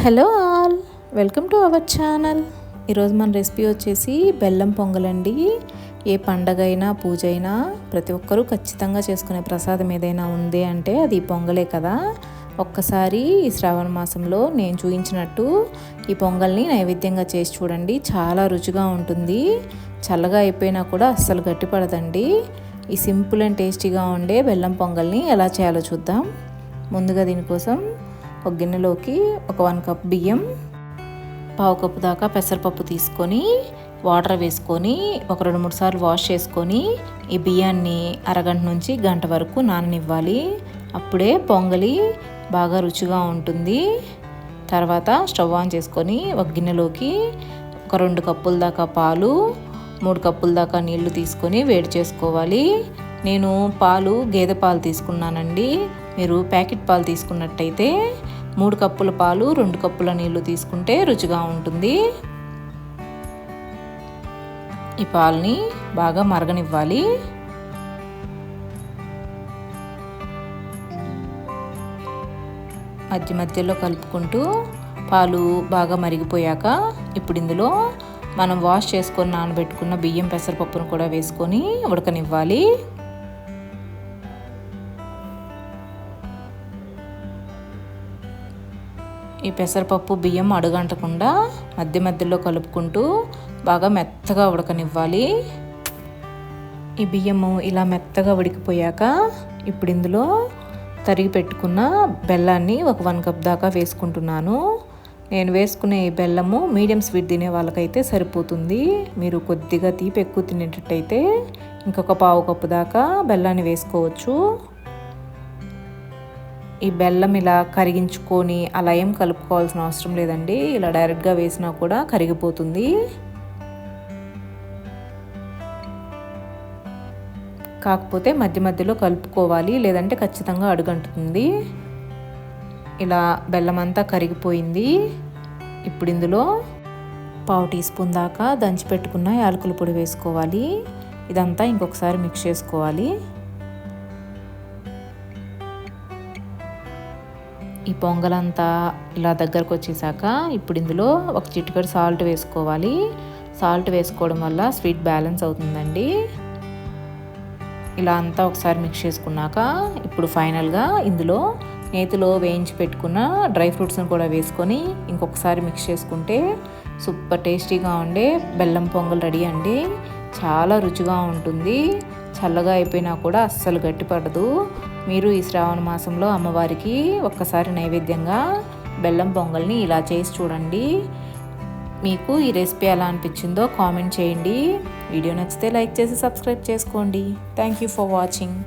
Hello all, welcome to our channel. ఈరోజు మన recipe వచ్చేసి బెల్లం పొంగలండి. ఏ పండగ అయినా పూజ అయినా ప్రతి ఒక్కరూ ఖచ్చితంగా చేసుకునే ప్రసాదం ఏదైనా ఉంది అంటే అది పొంగలే కదా. ఒక్కసారి ఈ శ్రావణ మాసంలో నేను చూపించినట్టు ఈ పొంగల్ని నైవేద్యంగా చేసి చూడండి, చాలా రుచిగా ఉంటుంది. చల్లగా అయిపోయినా కూడా అస్సలు గట్టిపడదండి. ఈ సింపుల్ అండ్ టేస్టీగా ఉండే బెల్లం పొంగల్ని ఎలా చేయాలో చూద్దాం. ముందుగా దీనికోసం ఒక గిన్నెలోకి ఒక 1 కప్ బియ్యం, 1/2 కప్పు దాకా పెసరపప్పు తీసుకొని వాటర్ వేసుకొని ఒక 2-3 సార్లు వాష్ చేసుకొని ఈ బియ్యాన్ని అరగంట నుంచి గంట వరకు నాననివ్వాలి. అప్పుడే పొంగలి బాగా రుచిగా ఉంటుంది. తర్వాత స్టవ్ ఆన్ చేసుకొని ఒక గిన్నెలోకి ఒక 2 కప్పుల దాకా పాలు, 3 కప్పుల దాకా నీళ్లు తీసుకొని వేడి చేసుకోవాలి. నేను పాలు గేదె పాలు తీసుకున్నానండి. మీరు ప్యాకెట్ పాలు తీసుకున్నట్టయితే 3 కప్పుల పాలు 2 కప్పుల నీళ్లు తీసుకుంటే రుచిగా ఉంటుంది. ఈ పాలని బాగా మరగనివ్వాలి. మధ్య మధ్యలో కలుపుకుంటూ పాలు బాగా మరిగిపోయాక ఇప్పుడు ఇందులో మనం వాష్ చేసుకొని నానబెట్టుకున్న బియ్యం పెసరపప్పును కూడా వేసుకొని ఉడకనివ్వాలి. ఈ పెసరపప్పు బియ్యం అడుగంటకుండా మధ్య మధ్యలో కలుపుకుంటూ బాగా మెత్తగా ఉడకనివ్వాలి. ఈ బియ్యము ఇలా మెత్తగా ఉడికిపోయాక ఇప్పుడు ఇందులో తరిగి పెట్టుకున్న బెల్లాన్ని ఒక 1 కప్ దాకా వేసుకుంటున్నాను. నేను వేసుకునే ఈ బెల్లము మీడియం స్వీట్ తినే వాళ్ళకైతే సరిపోతుంది. మీరు కొద్దిగా తీపి ఎక్కువ తినేటట్టయితే ఇంకొక 1/2 కప్పు దాకా బెల్లాన్ని వేసుకోవచ్చు. ఈ బెల్లం ఇలా కరిగించుకొని అలా ఏం కలుపుకోవాల్సిన అవసరం లేదండి. ఇలా డైరెక్ట్గా వేసినా కూడా కరిగిపోతుంది. కాకపోతే మధ్య మధ్యలో కలుపుకోవాలి, లేదంటే ఖచ్చితంగా అడుగంటుతుంది. ఇలా బెల్లం అంతా కరిగిపోయింది. ఇప్పుడు ఇందులో 1/2 టీ స్పూన్ దాకా దంచి పెట్టుకున్న యాలకుల పొడి వేసుకోవాలి. ఇదంతా ఇంకొకసారి మిక్స్ చేసుకోవాలి. ఈ పొంగలంతా ఇలా దగ్గరకు వచ్చేసాక ఇప్పుడు ఇందులో ఒక చిటికెడు సాల్ట్ వేసుకోవాలి. సాల్ట్ వేసుకోవడం వల్ల స్వీట్ బ్యాలెన్స్ అవుతుందండి. ఇలా అంతా ఒకసారి మిక్స్ చేసుకున్నాక ఇప్పుడు ఫైనల్గా ఇందులో నేతిలో వేయించి పెట్టుకున్న డ్రై ఫ్రూట్స్ని కూడా వేసుకొని ఇంకొకసారి మిక్స్ చేసుకుంటే సూపర్ టేస్టీగా ఉండే బెల్లం పొంగల్ రెడీ అండి. చాలా రుచిగా ఉంటుంది. చల్లగా అయిపోయినా కూడా అస్సలు గట్టిపడదు. మీరు ఈ శ్రావణ మాసంలో అమ్మవారికి ఒక్కసారి నైవేద్యంగా బెల్లం పొంగల్ని ఇలా చేసి చూడండి. మీకు ఈ రెసిపీ ఎలా అనిపించిందో కామెంట్ చేయండి. వీడియో నచ్చితే లైక్ చేసి సబ్స్క్రైబ్ చేసుకోండి. Thank you for watching.